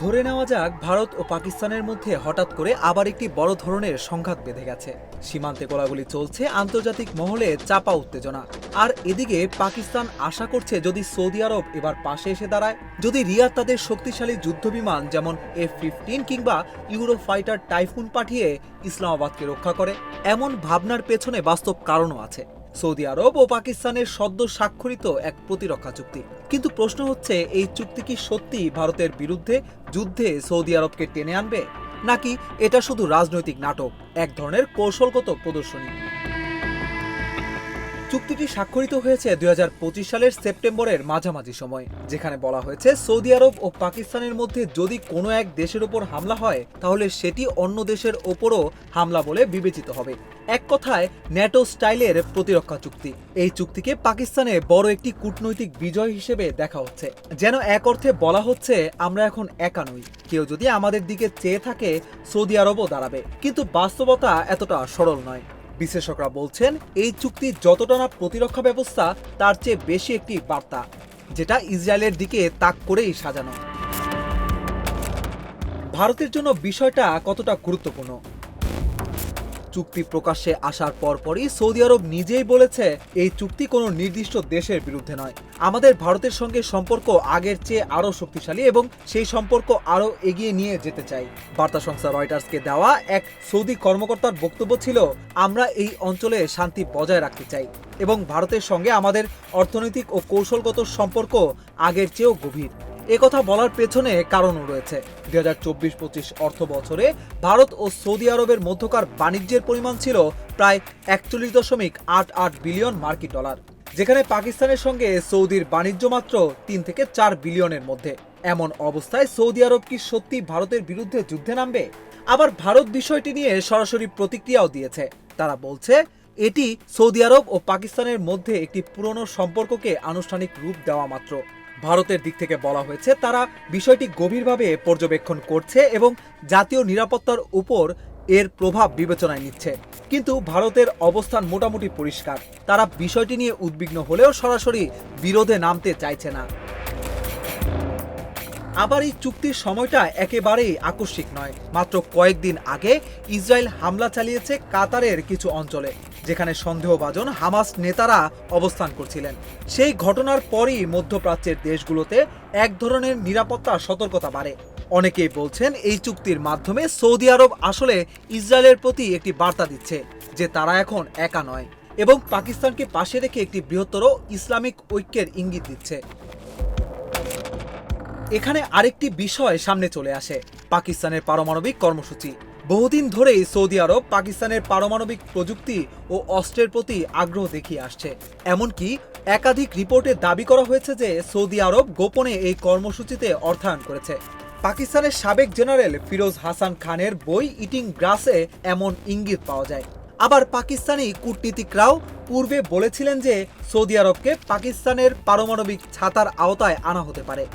ধরে নেওয়া যাক ভারত ও পাকিস্তানের মধ্যে হঠাৎ করে আবার একটি বড় ধরনের সংঘাত বেঁধে গেছে। সীমান্তে গোলাগুলি চলছে, আন্তর্জাতিক মহলে চাপা উত্তেজনা। আর এদিকে পাকিস্তান আশা করছে যদি সৌদি আরব এবার পাশে এসে দাঁড়ায়, যদি রিয়াদ তাদের শক্তিশালী যুদ্ধবিমান যেমন F-15 কিংবা ইউরোফাইটার টাইফুন পাঠিয়ে ইসলামাবাদকে রক্ষা করে। এমন ভাবনার পেছনে বাস্তব কারণও আছে। সৌদি আরব ও পাকিস্তানের সদ্য স্বাক্ষরিত এক প্রতিরক্ষা চুক্তি। কিন্তু প্রশ্ন হচ্ছে, এই চুক্তি কি সত্যি ভারতের বিরুদ্ধে যুদ্ধে সৌদি আরবকে টেনে আনবে, নাকি এটা শুধু রাজনৈতিক নাটক, এক ধরনের কৌশলগত প্রদর্শনী? চুক্তিটি স্বাক্ষরিত হয়েছে 2025 সালের সেপ্টেম্বরের মাঝামাঝি সময়, যেখানে বলা হয়েছে সৌদি আরব ও পাকিস্তানের মধ্যে যদি কোনো এক দেশের ওপর হামলা হয় তাহলে সেটি অন্য দেশের ওপরও হামলা বলে বিবেচিত হবে। এক কথায় ন্যাটো স্টাইলের প্রতিরক্ষা চুক্তি। এই চুক্তিকে পাকিস্তানে বড় একটি কূটনৈতিক বিজয় হিসেবে দেখা হচ্ছে। যেন এক অর্থে বলা হচ্ছে, আমরা এখন একা নই, কেউ যদি আমাদের দিকে চেয়ে থাকে সৌদি আরবও দাঁড়াবে। কিন্তু বাস্তবতা এতটা সরল নয়। বিশ্লেষকরা বলছেন, এই চুক্তি যতটা না প্রতিরক্ষা ব্যবস্থা, তার চেয়ে বেশি একটি বার্তা, যেটা ইসরায়েলের দিকে তাক করেই সাজানো। ভারতের জন্য বিষয়টা কতটা গুরুত্বপূর্ণ? চুক্তি প্রকাশ্যে আসার পরপরই সৌদি আরব নিজেই বলেছে, এই চুক্তি কোনো নির্দিষ্ট দেশের বিরুদ্ধে নয়। আমাদের ভারতের সঙ্গে সম্পর্ক আগের চেয়ে আরও শক্তিশালী এবং সেই সম্পর্ক আরও এগিয়ে নিয়ে যেতে চাই। বার্তা সংস্থা রয়টার্সকে দেওয়া এক সৌদি কর্মকর্তার বক্তব্য ছিল, আমরা এই অঞ্চলে শান্তি বজায় রাখতে চাই এবং ভারতের সঙ্গে আমাদের অর্থনৈতিক ও কৌশলগত সম্পর্ক আগের চেয়েও গভীর। একথা বলার পেছনে কারণও রয়েছে। 2024-25 অর্থ বছরে ভারত ও সৌদি আরবের মধ্যকার বাণিজ্যের পরিমাণ ছিল প্রায় 41.88 বিলিয়ন মার্কিন ডলার, যেখানে পাকিস্তানের সঙ্গে সৌদির বাণিজ্য মাত্র 3 থেকে 4 বিলিয়নের মধ্যে। এমন অবস্থায় সৌদি আরব কি সত্যি ভারতের বিরুদ্ধে যুদ্ধে নামবে? আবার ভারত বিষয়টি নিয়ে সরাসরি প্রতিক্রিয়াও দিয়েছে। তারা বলছে, এটি সৌদি আরব ও পাকিস্তানের মধ্যে একটি পুরনো সম্পর্ককে আনুষ্ঠানিক রূপ দেওয়া মাত্র। ভারতের দিক থেকে বলা হয়েছে, তারা বিষয়টি গভীরভাবে পর্যবেক্ষণ করছে এবং জাতীয় নিরাপত্তার উপর এর প্রভাব বিবেচনায় নিচ্ছে। কিন্তু ভারতের অবস্থান মোটামুটি পরিষ্কার। তারা বিষয়টি নিয়ে উদ্বিগ্ন হলেও সরাসরি বিরোধে নামতে চাইছে না। আবার এই চুক্তির সময়টা একেবারেই আকস্মিক নয়। মাত্র কয়েকদিন আগে ইসরায়েল হামলা চালিয়েছে কাতারের কিছু অঞ্চলে, যেখানে সন্দেহভাজন হামাস নেতারা অবস্থান করছিলেন। সেই ঘটনার পরই মধ্যপ্রাচ্যের দেশগুলোতে এক ধরনের নিরাপত্তা সতর্কতা বাড়ে। অনেকেই বলছেন, এই চুক্তির মাধ্যমে সৌদি আরব আসলে ইসরায়েলের প্রতি একটি বার্তা দিচ্ছে যে তারা এখন একা নয়, এবং পাকিস্তানকে পাশে রেখে একটি বৃহত্তর ইসলামিক ঐক্যের ইঙ্গিত দিচ্ছে। এখানে আরেকটি বিষয় সামনে চলে আসে, পাকিস্তানের পারমাণবিক কর্মসূচি। বহুদিন ধরেই সৌদি আরব পাকিস্তানের পারমাণবিক প্রযুক্তি ও অস্ত্রের প্রতি আগ্রহ দেখিয়ে আসছে। এমনকি একাধিক রিপোর্টে দাবি করা হয়েছে যে সৌদি আরব গোপনে এই কর্মসূচিতে অর্থায়ন করেছে। পাকিস্তানের সাবেক জেনারেল ফিরোজ হাসান খানের বই ইটিং গ্রাসে এমন ইঙ্গিত পাওয়া যায়। আবার পাকিস্তানি কূটনীতিকরাও পূর্বে বলেছিলেন যে সৌদি আরবকে পাকিস্তানের পারমাণবিক ছাতার আওতায় আনা হতে পারে।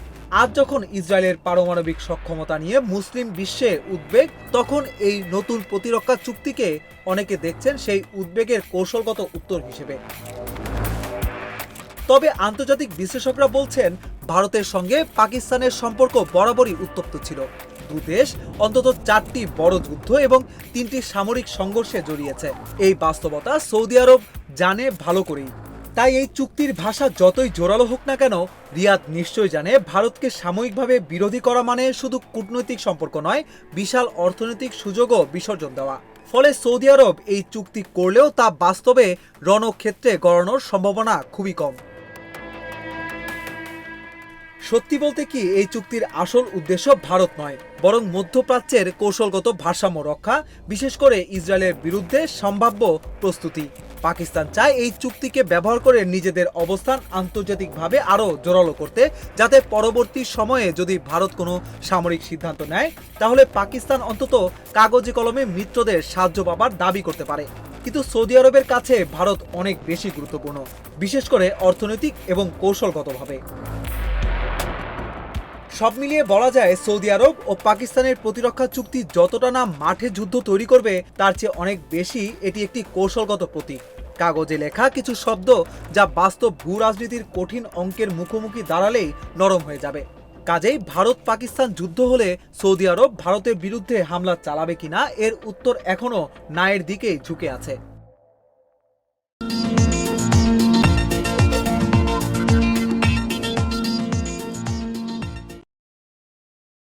আজ যখন ইসরায়েলের পারমাণবিক সক্ষমতা নিয়ে মুসলিম বিশ্বে উদ্বেগ, তখন এই নতুন প্রতিরক্ষা চুক্তিকে অনেকে দেখছেন সেই উদ্বেগের কৌশলগত উত্তর হিসেবে। তবে আন্তর্জাতিক বিশ্লেষকরা বলছেন, ভারতের সঙ্গে পাকিস্তানের সম্পর্ক বরাবরই উত্তপ্ত ছিল। দুদেশ অন্তত 4টি বড় যুদ্ধ এবং 3টি সামরিক সংঘর্ষে জড়িয়েছে। এই বাস্তবতা সৌদি আরব জানে ভালো করেই। তাই এই চুক্তির ভাষা যতই জোরালো হোক না কেন, রিয়াদ নিশ্চয়ই জানে ভারতকে সাময়িকভাবে বিরোধী করা মানে শুধু কূটনৈতিক সম্পর্ক নয়, বিশাল অর্থনৈতিক সুযোগও বিসর্জন দেওয়া। ফলে সৌদি আরব এই চুক্তি করলেও তা বাস্তবে রণক্ষেত্রে গড়ানোর সম্ভাবনা খুবই কম। সত্যি বলতে কি, এই চুক্তির আসল উদ্দেশ্য ভারত নয়, বরং মধ্যপ্রাচ্যের কৌশলগত ভারসাম্য রক্ষা, বিশেষ করে ইসরায়েলের বিরুদ্ধে সম্ভাব্য প্রস্তুতি। পাকিস্তান চায় এই চুক্তিকে ব্যবহার করে নিজেদের অবস্থান আন্তর্জাতিকভাবে আরও জোরালো করতে, যাতে পরবর্তী সময়ে যদি ভারত কোনো সামরিক সিদ্ধান্ত নেয় তাহলে পাকিস্তান অন্তত কাগজে কলমে মিত্রদের সাহায্য পাবার দাবি করতে পারে। কিন্তু সৌদি আরবের কাছে ভারত অনেক বেশি গুরুত্বপূর্ণ, বিশেষ করে অর্থনৈতিক এবং কৌশলগতভাবে। সব মিলিয়ে বলা যায়, সৌদি আরব ও পাকিস্তানের প্রতিরক্ষা চুক্তি যতটা না মাঠে যুদ্ধ তৈরি করবে, তার চেয়ে অনেক বেশি এটি একটি কৌশলগত প্রতীক। কাগজে লেখা কিছু শব্দ যা বাস্তব ভূ রাজনীতির কঠিন অঙ্কের মুখোমুখি দাঁড়ালেই নরম হয়ে যাবে। কাজেই ভারত পাকিস্তান যুদ্ধ হলে সৌদি আরব ভারতের বিরুদ্ধে হামলা চালাবে কিনা এর উত্তর এখনো না এর দিকেই ঝুঁকে আছে।